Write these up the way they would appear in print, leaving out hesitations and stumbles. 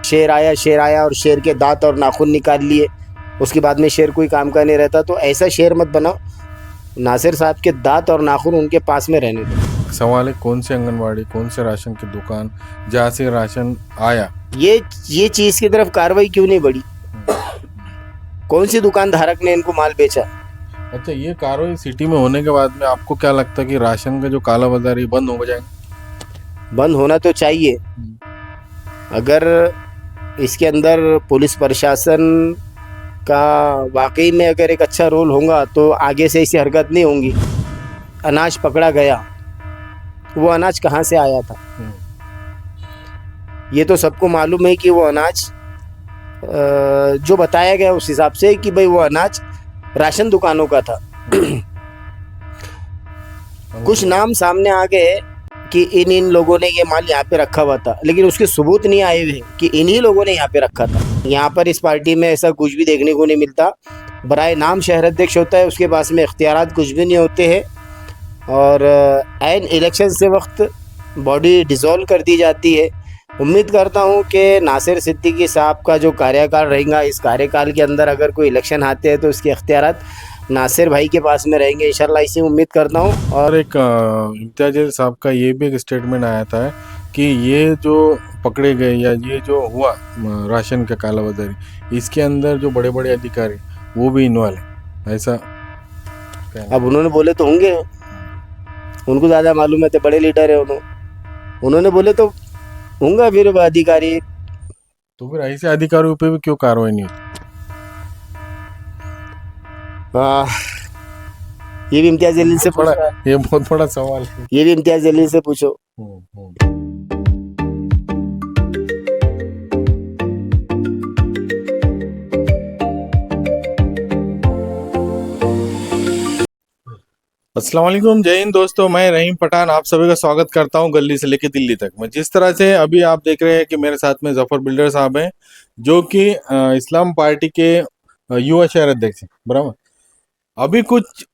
शेर आया और शेर के दांत और नाखून निकाल लिए, उसके बाद में शेर कोई काम का नहीं रहता। तो ऐसा शेर मत बनाओ। नासिर साहब के दांत और नाखून उनके पास में रहने दो। सवाल है, कौन से आंगनवाड़ी, कौन से राशन की दुकान जहाँ से राशन आया, ये चीज़ की तरफ कार्रवाई क्यों नहीं बढ़ी? कौन सी दुकान धारक ने इनको माल बेचा? अच्छा, ये कार्रवाई सिटी में होने के बाद में आपको क्या लगता है कि राशन का जो काला बाजारी बंद हो जाएगा? बंद होना तो चाहिए। अगर इसके अंदर पुलिस प्रशासन का वाकई में अगर एक अच्छा रोल होगा तो आगे से ऐसी हरकत नहीं होंगी। अनाज पकड़ा गया, वो अनाज कहाँ से आया था? ये तो सबको मालूम है कि वो अनाज जो बताया गया उस हिसाब से कि भाई वो अनाज राशन दुकानों का था। कुछ नाम सामने आ गए कि इन लोगों ने ये माल यहाँ पे रखा हुआ था, लेकिन उसके सबूत नहीं आए हुए कि इन्हीं लोगों ने यहाँ पे रखा था। यहाँ पर इस पार्टी में ऐसा कुछ भी देखने को नहीं मिलता। बराए नाम शहर अध्यक्ष होता है, उसके पास में इख्तियारात कुछ भी नहीं होते हैं, और ऐन इलेक्शन से वक्त बॉडी डिसॉल्व कर दी जाती है। उम्मीद करता हूँ कि नासिर सिद्दीकी साहब का जो कार्यकाल रहेगा, इस कार्यकाल के अंदर अगर कोई इलेक्शन आते हैं तो इसके इख्तियारात नासिर भाई के पास में रहेंगे, इंशाल्लाह, इसी उम्मीद करता हूँ। और एक इम्तियाज अली साहब का ये भी एक स्टेटमेंट आया था कि ये जो पकड़े गए या ये जो हुआ राशन का काला बाजारी, इसके अंदर जो बड़े बड़े अधिकारी वो भी इन्वॉल्व है, ऐसा कहना। अब उन्होंने बोले तो होंगे, उनको ज़्यादा मालूम है, तो बड़े लीडर है उन्होंने बोले तो होंगे फिर अधिकारी। तो फिर ऐसे अधिकारियों पे भी क्यों कार्रवाई नहीं होती? ये भी इम्तियाज जलील से पूछो। ये बहुत बड़ा सवाल है। ये भी इम्तियाज जलील से पूछो। अस्सलाम वालेकुम, जय हिंद दोस्तों। मैं रहीम पठान आप सभी का स्वागत करता हूं गली से लेकर दिल्ली तक में। जिस तरह से अभी आप देख रहे हैं कि मेरे साथ में जफर बिल्डर साहब हैं, जो कि इस्लाम पार्टी के युवा शहर अध्यक्ष हैं, बराबर। अभी कुछ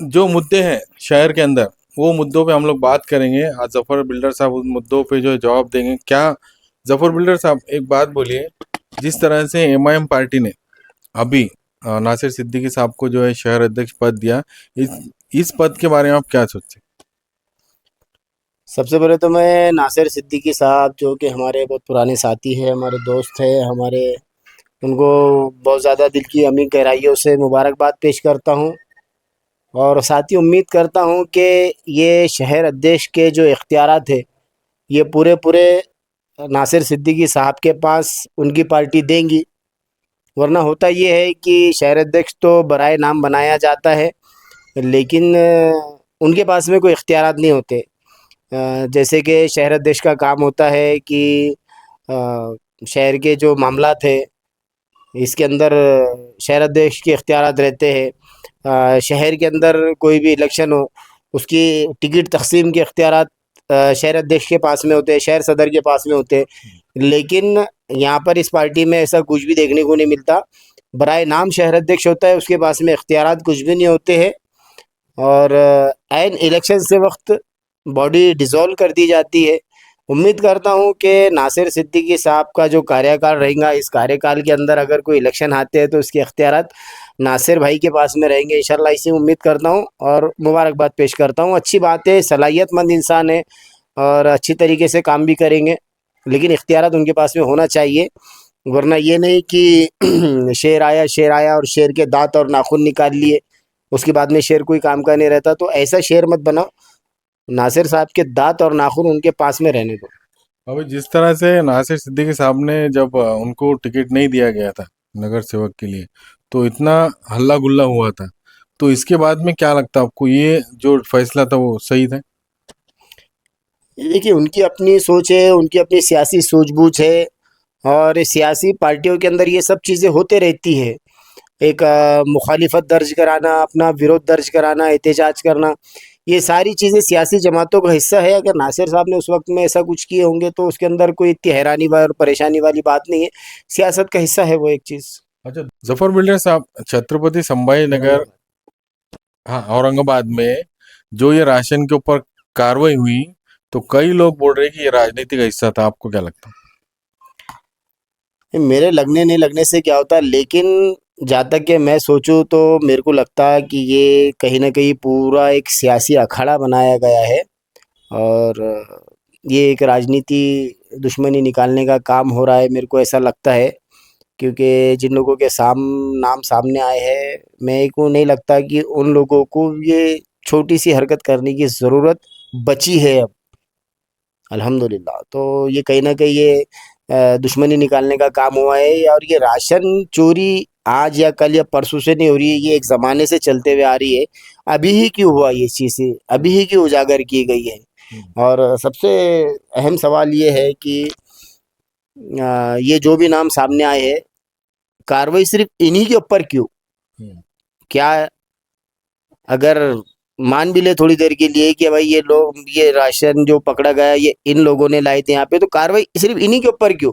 जो मुद्दे हैं शहर के अंदर, वो मुद्दों पे हम लोग बात करेंगे। आज जफर बिल्डर साहब उन मुद्दों पे जो जवाब देंगे। क्या जफर बिल्डर साहब, एक बात बोलिए, जिस तरह से एमआईएम पार्टी ने अभी नासिर सिद्दीकी साहब को जो है शहर अध्यक्ष पद दिया, इस पद के बारे में आप क्या सोचते हैं? सबसे पहले तो मैं नासिर सिद्दीकी साहब, जो कि हमारे बहुत पुराने साथी हैं, हमारे दोस्त हैं, उनको बहुत ज़्यादा दिल की अमीन गहराइयों से मुबारकबाद पेश करता हूँ, और साथ ही उम्मीद करता हूँ कि ये शहर अध्यक्ष के जो इख्तियारात है, ये पूरे पूरे नासिर सिद्दीकी साहब के पास उनकी पार्टी देंगी। वरना होता ये है कि शहर अध्यक्ष तो बराए नाम बनाया जाता है, लेकिन उनके पास में कोई इख्तियारात नहीं होते। जैसे कि शहर अध्यक्ष का काम होता है कि शहर के जो मामलात है, इसके अंदर शहर अध्यक्ष के इख्तियारात रहते हैं। शहर के अंदर कोई भी इलेक्शन हो, उसकी टिकट तकसीम के इख्तियारात शहर अध्यक्ष के पास में होते हैं, शहर सदर के पास में होते हैं। लेकिन यहाँ पर इस पार्टी में ऐसा कुछ भी देखने को नहीं मिलता। बराए नाम शहर अध्यक्ष होता है, उसके पास में इख्तियारात कुछ भी नहीं होते हैं, और ऐन इलेक्शन से वक्त बॉडी डिसॉल्व कर दी जाती है। उम्मीद करता हूँ कि नासिर सिद्दीकी साहब का जो कार्यकाल रहेगा, इस कार्यकाल के अंदर अगर कोई इलेक्शन आते हैं तो इसके इख्तियारात नासिर भाई के पास में रहेंगे, इंशाल्लाह, इसी उम्मीद करता हूँ और मुबारकबाद पेश करता हूँ। अच्छी बात है, सलाहियतमंद इंसान है और अच्छी तरीके से काम भी करेंगे, लेकिन इख्तियारात उनके पास में होना चाहिए। वरना ये नहीं कि शेर आया और शेर के दांत और नाखून निकाल लिए, उसके बाद में शेर कोई काम का नहीं रहता। तो ऐसा शेर मत बनाओ। नासिर साहब के दांत और नाखून उनके पास में रहने दो। अभी जिस तरह से नासिर सिद्दीकी साहब ने, जब उनको टिकट नहीं दिया गया था नगर सेवक के लिए, तो इतना हल्ला गुल्ला हुआ था। तो इसके बाद में क्या लगता है आपको, ये जो फैसला था वो सही था? देखिए, उनकी अपनी सोच है, उनकी अपनी सियासी सूझबूझ है, और सियासी पार्टियों के अंदर ये सब चीज़ें होते रहती है। एक मुखालिफत दर्ज कराना, अपना विरोध दर्ज कराना, एहतजाज करना, ये सारी चीज़ें सियासी जमातों का हिस्सा है। अगर नासिर साहब ने उस वक्त में ऐसा कुछ किए होंगे तो उसके अंदर कोई इतनी हैरानी और परेशानी वाली बात नहीं है। सियासत का हिस्सा है वो एक चीज़। अच्छा जफर बिल्डर साहब, छत्रपति संभाजी नगर, हाँ, औरंगाबाद में जो ये राशन के ऊपर कार्रवाई हुई, तो कई लोग बोल रहे हैं कि ये राजनीति का हिस्सा था। आपको क्या लगता है? मेरे लगने नहीं लगने से क्या होता, लेकिन जहाँ तक कि मैं सोचूं तो मेरे को लगता है कि ये कहीं ना कहीं पूरा एक सियासी अखाड़ा बनाया गया है। और ये एक राजनीति दुश्मनी निकालने का काम हो रहा है, मेरे को ऐसा लगता है। क्योंकि जिन लोगों के नाम सामने आए हैं, मेरे को नहीं लगता कि उन लोगों को ये छोटी सी हरकत करने की ज़रूरत बची है अब, अल्हम्दुलिल्लाह। तो ये कहीं न कहीं ये दुश्मनी निकालने का काम हुआ है। और ये राशन चोरी आज या कल या परसों से नहीं हो रही है, ये एक ज़माने से चलते हुए आ रही है। अभी ही क्यों हुआ ये चीज़ें, अभी ही क्यों उजागर की गई है? और सबसे अहम सवाल ये है कि ये जो भी नाम सामने आए हैं, कार्रवाई सिर्फ़ इन्हीं के ऊपर क्यों? क्या अगर मान भी ले थोड़ी देर के लिए कि भाई ये लोग, ये राशन जो पकड़ा गया ये इन लोगों ने लाए थे यहाँ पे, तो कार्रवाई सिर्फ इन्हीं के ऊपर क्यों?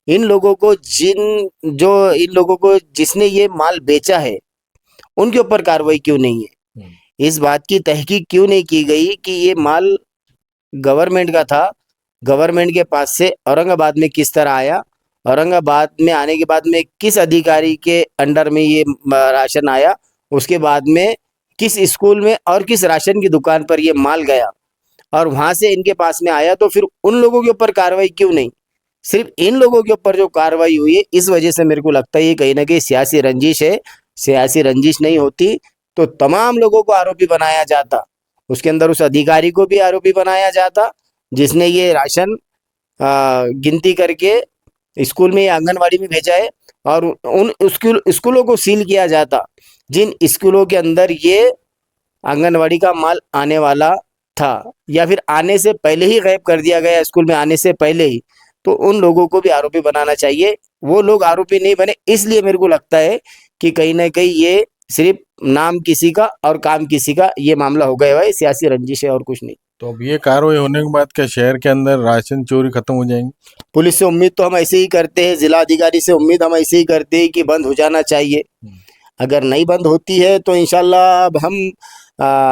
इन लोगों को इन लोगों को जिसने ये माल बेचा है, उनके ऊपर कार्रवाई क्यों नहीं है? इस बात की तहकीक क्यों नहीं की गई कि ये माल गवर्नमेंट का था, गवर्नमेंट के पास से औरंगाबाद में किस तरह आया, औरंगाबाद में आने के बाद में किस अधिकारी के अंडर में ये राशन आया, उसके बाद में किस स्कूल में और किस राशन की दुकान पर ये माल गया, और वहां से इनके पास में आया, तो फिर उन लोगों के ऊपर कार्रवाई क्यों नहीं? सिर्फ इन लोगों के ऊपर जो कार्रवाई हुई है, इस वजह से मेरे को लगता है ये कहीं ना कहीं सियासी रंजिश है। सियासी रंजिश नहीं होती तो तमाम लोगों को आरोपी बनाया जाता, उसके अंदर उस अधिकारी को भी आरोपी बनाया जाता जिसने ये राशन गिनती करके स्कूल में या आंगनवाड़ी में भेजा है, और उन स्कूलों को सील किया जाता जिन स्कूलों के अंदर ये आंगनवाड़ी का माल आने वाला था, या फिर आने से पहले ही गायब कर दिया गया स्कूल में आने से पहले ही। तो उन लोगों को भी आरोपी बनाना चाहिए। वो लोग आरोपी नहीं बने, इसलिए मेरे को लगता है कि कहीं ना कहीं ये सिर्फ नाम किसी का और काम किसी का ये मामला हो गया है, सियासी रंजिश है और कुछ नहीं। तो अब ये कार्रवाई होने के बाद क्या शहर के अंदर राशन चोरी खत्म हो जाएंगी? पुलिस से उम्मीद तो हम ऐसे ही करते हैं, जिला अधिकारी से उम्मीद हम ऐसे ही करते हैं कि बंद हो जाना चाहिए। अगर नहीं बंद होती है तो इंशाल्लाह अब हम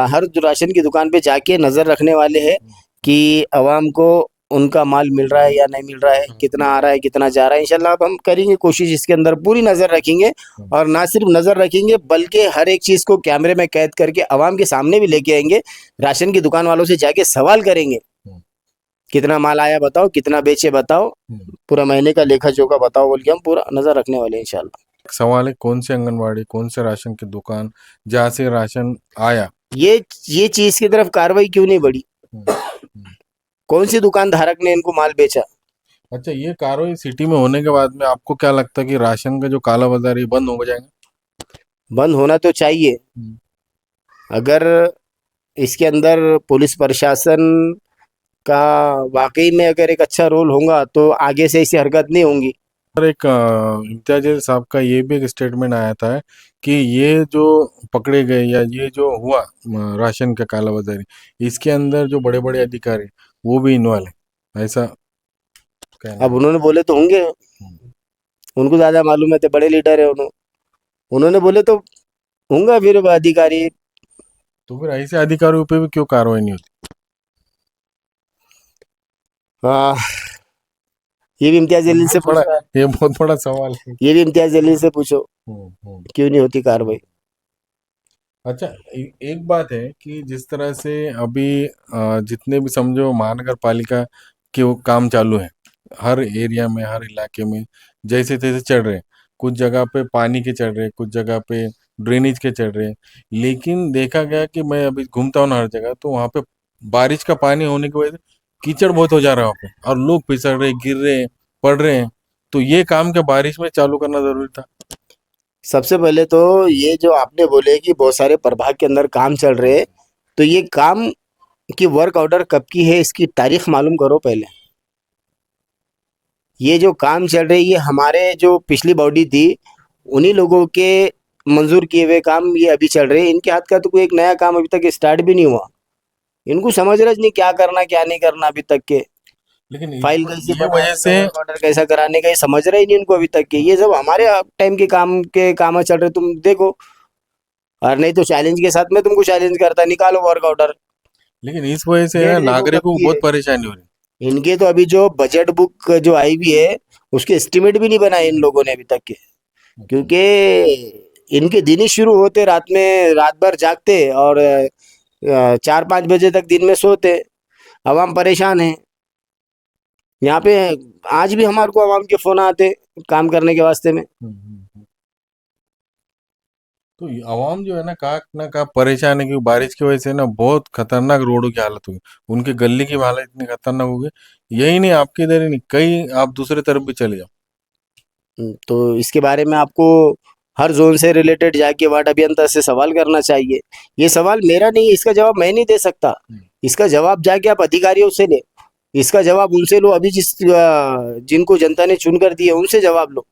हर राशन की दुकान पे जाके नज़र रखने वाले हैं कि अवाम को उनका माल मिल रहा है या नहीं मिल रहा है, कितना आ रहा है कितना जा रहा है। इंशाल्लाह अब हम करेंगे कोशिश, इसके अंदर पूरी नज़र रखेंगे। और ना सिर्फ नज़र रखेंगे बल्कि हर एक चीज़ को कैमरे में कैद करके अवाम के सामने भी लेके आएंगे। राशन की दुकान वालों से जाके सवाल करेंगे, कितना माल आया बताओ, कितना बेचे बताओ, पूरा महीने का लेखा जोखा बताओ, बोल के हम पूरा नज़र रखने वाले हैं इंशाल्लाह। सवाल है, कौन से आंगनवाड़ी, कौन से राशन की दुकान जहाँ से राशन आया, ये चीज की तरफ कार्रवाई क्यों नहीं बढ़ी? कौन सी दुकान धारक ने इनको माल बेचा? अच्छा, ये कार्रवाई सिटी में होने के बाद में आपको क्या लगता है कि राशन का जो काला बाजारी बंद हो जाएगा? बंद होना तो चाहिए। अगर इसके अंदर पुलिस प्रशासन का वाकई में अगर एक अच्छा रोल होगा तो आगे से ऐसी हरकत नहीं होंगी। और एक इम्तियाज अली साहब का ये भी एक स्टेटमेंट आया था कि ये जो पकड़े गए या ये जो हुआ राशन का काला बाजारी, इसके अंदर जो बड़े बड़े अधिकारी वो भी इन्वॉल्व है, ऐसा कहना अब है। उन्होंने बोले तो होंगे, उनको ज्यादा मालूम है, तो बड़े लीडर है उन्होंने बोले तो होंगे फिर अधिकारी। तो फिर ऐसे अधिकारियों पे भी क्यों कार्रवाई नहीं होती? हाँ, ये भी इम्तियाज जलील से बड़ा, पूछो। ये बहुत बड़ा सवाल है। ये भी इम्तियाज जलील से पूछो हम्म। क्यों नहीं होती कार्रवाई। अच्छा, एक बात है कि जिस तरह से अभी जितने भी समझो महानगर पालिका के वो काम चालू है, हर एरिया में हर इलाके में जैसे तैसे चल रहे हैं। कुछ जगह पे पानी के चल रहे, कुछ जगह पे ड्रेनेज के चल रहे, लेकिन देखा गया कि मैं अभी घूमता हूँ ना हर जगह, तो वहाँ पे बारिश का पानी होने की वजह से कीचड़ बहुत हो जा रहा है वहाँ पे, और लोग फिसल रहे, गिर रहे, पड़ रहे हैं। तो ये काम क्या बारिश में चालू करना जरूरी था? सबसे पहले तो ये जो आपने बोले कि बहुत सारे प्रभाग के अंदर काम चल रहे हैं, तो ये काम की वर्क ऑर्डर कब की है इसकी तारीख मालूम करो पहले। ये जो काम चल रहे ये हमारे जो पिछली बॉडी थी उन्हीं लोगों के मंजूर किए हुए काम ये अभी चल रहे हैं। इनके हाथ का तो कोई एक नया काम अभी तक स्टार्ट भी नहीं हुआ। इनको समझ रहा नहीं क्या करना क्या नहीं करना अभी तक के। लेकिन फाइल कैसे ये वजह बनाना, से वर्क ऑर्डर कैसा कराने का ये समझ रहे ही नहीं इनको अभी तक के। ये सब हमारे टाइम के काम चल रहे, तुम देखो। और नहीं तो चैलेंज के साथ में तुमको चैलेंज करता, निकालो वर्क ऑर्डर। लेकिन इस वजह से डेट देखो कब नागरिकों को की बहुत है। परेशानी हो रही इनके तो अभी जो बजट बुक जो आई हुई है उसके एस्टिमेट भी नहीं बनाए इन लोगों ने अभी तक के। अच्छा। क्योंकि इनके दिन ही शुरू होते रात में, रात भर जागते और 4-5 बजे तक दिन में सोते। आवाम परेशान है यहाँ पे। आज भी हमारे को आवाम के फोन आते काम करने के वास्ते में। हम्म। तो ये आवाम जो है ना कहाँ परेशान है, क्योंकि बारिश की वजह से ना बहुत खतरनाक रोडों की हालत हुई। उनके गली की हालत इतनी खतरनाक हो गई, यही नहीं आपके इधर ही नहीं, कई आप दूसरे तरफ भी चले जाओ। तो इसके बारे में आपको हर जोन से रिलेटेड जाके वार्ड अभियंता से सवाल करना चाहिए। ये सवाल मेरा नहीं है, इसका जवाब मैं नहीं दे सकता। हम्म। इसका जवाब जाके आप अधिकारियों से ले। इसका जवाब उनसे लो, अभी जिनको जनता ने चुन कर दिया उनसे जवाब लो।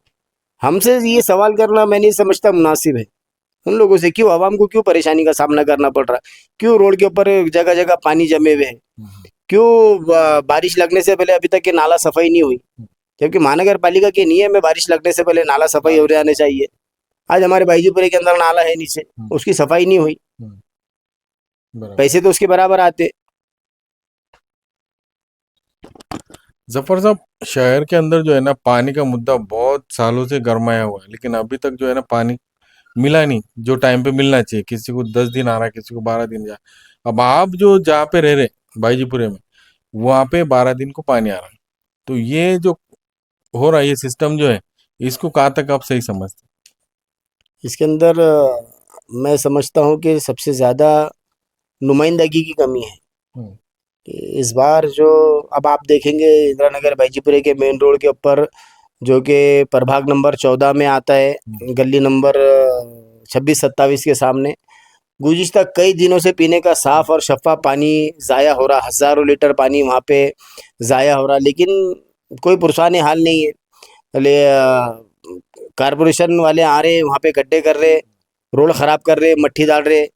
हमसे ये सवाल करना मैं नहीं समझता मुनासिब है। उन लोगों से क्यों, आवाम को क्यों परेशानी का सामना करना पड़ रहा है? क्यों रोड के ऊपर जगह जगह पानी जमे हुए हैं? हम्म। क्यों बारिश लगने से पहले अभी तक के नाला सफाई नहीं हुई? हम्म। जबकि महानगर पालिका के नियम में बारिश लगने से पहले नाला सफाई हो जाने चाहिए। आज हमारे बाईजीपुरे के अंदर नाला है नीचे, हम्म। उसकी सफाई नहीं हुई। हम्म। बराबर। पैसे तो उसके बराबर आते। जफर साहब, शहर के अंदर जो है ना पानी का मुद्दा बहुत सालों से गरमाया हुआ है, लेकिन अभी तक जो है ना पानी मिला नहीं जो टाइम पे मिलना चाहिए। किसी को 10 दिन आ रहा है, किसी को 12 दिन जा। अब आप जो जहाँ पे रह रहे बाईजीपुरे में, वहां पे 12 दिन को पानी आ रहा है। तो ये जो हो रहा है, ये सिस्टम जो है, इसको कहाँ तक आप सही समझते इसके अंदर मैं समझता हूँ कि सबसे ज़्यादा नुमाइंदगी की कमी है। हैं? कि इस बार जो, अब आप देखेंगे इंदिरा नगर बाईजीपुरे के मेन रोड के ऊपर, जो कि प्रभाग नंबर 14 में आता है, हम्म। गली नंबर 26-27 के सामने, गुज़िश्ता कई दिनों से पीने का साफ और शफ़ाफ पानी ज़ाया हो रहा, हज़ारों लीटर पानी वहाँ पे ज़ाया हो रहा, लेकिन कोई पुरसान हाल नहीं है। ले कारपोरेशन वाले आ रहे, वहाँ पे गड्ढे कर रहे, रोड ख़राब कर रहे, मट्टी डाल रहे।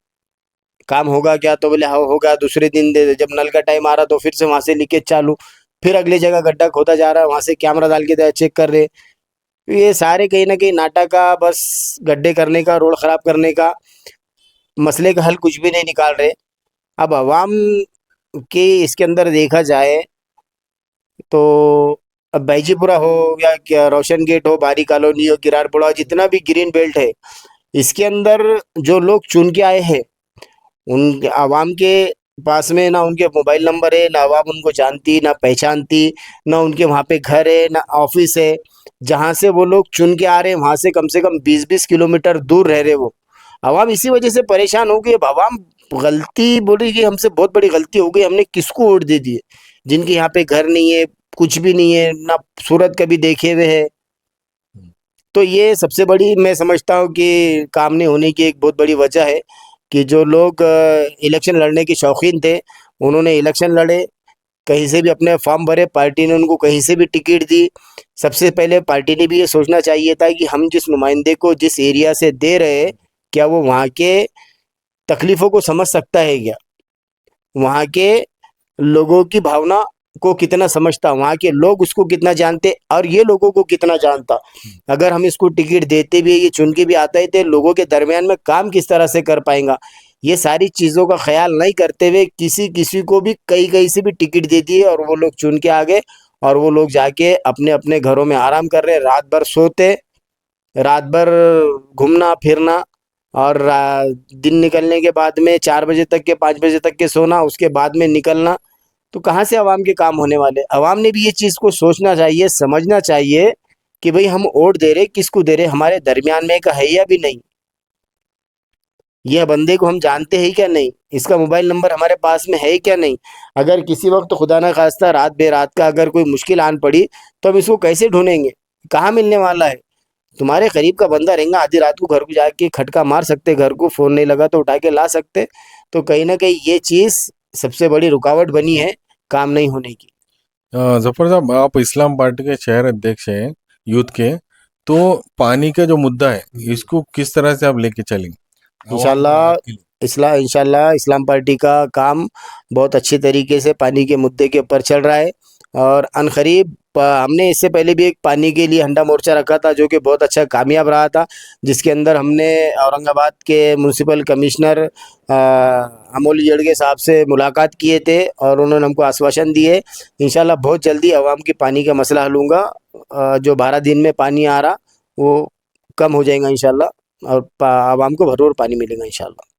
काम होगा क्या? तो बोले हाँ होगा। दूसरे दिन जब नल का टाइम आ रहा तो फिर से वहाँ से लीकेज चालू, फिर अगली जगह गड्ढा खोदा जा रहा है, वहाँ से कैमरा डाल के चेक कर रहे। तो ये सारे कहीं ना कहीं नाटक का, बस गड्ढे करने का, रोड ख़राब करने का, मसले का हल कुछ भी नहीं निकाल रहे। अब आवाम के इसके अंदर देखा जाए तो, अब बैजीपुरा हो या क्या रोशन गेट हो, बारी कॉलोनी हो, किरारपुरा हो, जितना भी ग्रीन बेल्ट है, इसके अंदर जो लोग चुन के आए हैं, उन आवाम के पास में ना उनके मोबाइल नंबर है, ना आवाम उनको जानती ना पहचानती, ना उनके वहाँ पे घर है ना ऑफिस है। जहाँ से वो लोग चुन के आ रहे हैं वहाँ से कम 20-20 किलोमीटर दूर रह रहे वो आवाम। इसी वजह से परेशान हो गई। अब आवाम गलती बोली कि हमसे बहुत बड़ी गलती हो गई, हमने किसको वोट दे दिए जिनके यहाँ पे घर नहीं है, कुछ भी नहीं है, ना सूरत कभी देखे हुए है। तो ये सबसे बड़ी मैं समझता हूँ कि काम नहीं होने की एक बहुत बड़ी वजह है कि जो लोग इलेक्शन लड़ने के शौकीन थे, उन्होंने इलेक्शन लड़े, कहीं से भी अपने फॉर्म भरे, पार्टी ने उनको कहीं से भी टिकट दी। सबसे पहले पार्टी ने भी ये सोचना चाहिए था कि हम जिस नुमाइंदे को जिस एरिया से दे रहे हैं, क्या वो वहाँ के तकलीफ़ों को समझ सकता है क्या? वहाँ के लोगों की भावना को कितना समझता, वहाँ के लोग उसको कितना जानते और ये लोगों को कितना जानता। अगर हम इसको टिकट देते भी, ये चुन के भी आता है, तो लोगों के दरमियान में काम किस तरह से कर पाएगा? ये सारी चीज़ों का ख्याल नहीं करते हुए किसी किसी को भी कहीं कहीं से भी टिकट दे दिए और वो लोग चुन के आ गए, और वो लोग जाके अपने अपने घरों में आराम कर रहे, रात भर सोते, रात भर घूमना फिरना, और दिन निकलने के बाद में 4 बजे तक के 5 बजे तक के सोना, उसके बाद में निकलना। तो कहाँ से आवाम के काम होने वाले? आवाम ने भी ये चीज़ को सोचना चाहिए, समझना चाहिए कि भाई हम वोट दे रहे, किसको दे रहे, हमारे दरमियान में का है या भी नहीं, ये बंदे को हम जानते हैं क्या नहीं, इसका मोबाइल नंबर हमारे पास में है क्या नहीं। अगर किसी वक्त खुदा ना खास्ता रात बेरात का अगर कोई मुश्किल आन पड़ी, तो हम इसको कैसे ढूंढेंगे? कहाँ मिलने वाला है? तुम्हारे करीब का बंदा रहेगा, आधी रात को घर को जाके खटका मार सकते, घर को फ़ोन नहीं लगा तो उठा के ला सकते। तो कहीं ना कहीं ये चीज़ सबसे बड़ी रुकावट बनी है काम नहीं होने की। जफर साहब, आप इस्लाम पार्टी के शहर अध्यक्ष हैं यूथ के, तो पानी का जो मुद्दा है, इसको किस तरह से आप लेके चलेंगे आवाम इंशाल्लाह बात के लिए? इंशाल्लाह इस्लाम पार्टी का काम बहुत अच्छी तरीके से पानी के मुद्दे के ऊपर चल रहा है, और अनकरीब हमने इससे पहले भी एक पानी के लिए हंडा मोर्चा रखा था जो कि बहुत अच्छा कामयाब रहा था, जिसके अंदर हमने औरंगाबाद के म्यूनसिपल कमिश्नर अमोल येड़गे साहब से मुलाकात किए थे और उन्होंने हमको आश्वासन दिए इंशाल्लाह बहुत जल्दी आवाम की पानी का मसला हल होगा। जो 12 दिन में पानी आ रहा वो कम हो जाएगा इंशाल्लाह और आवाम को भरपूर पानी मिलेगा इंशाल्लाह।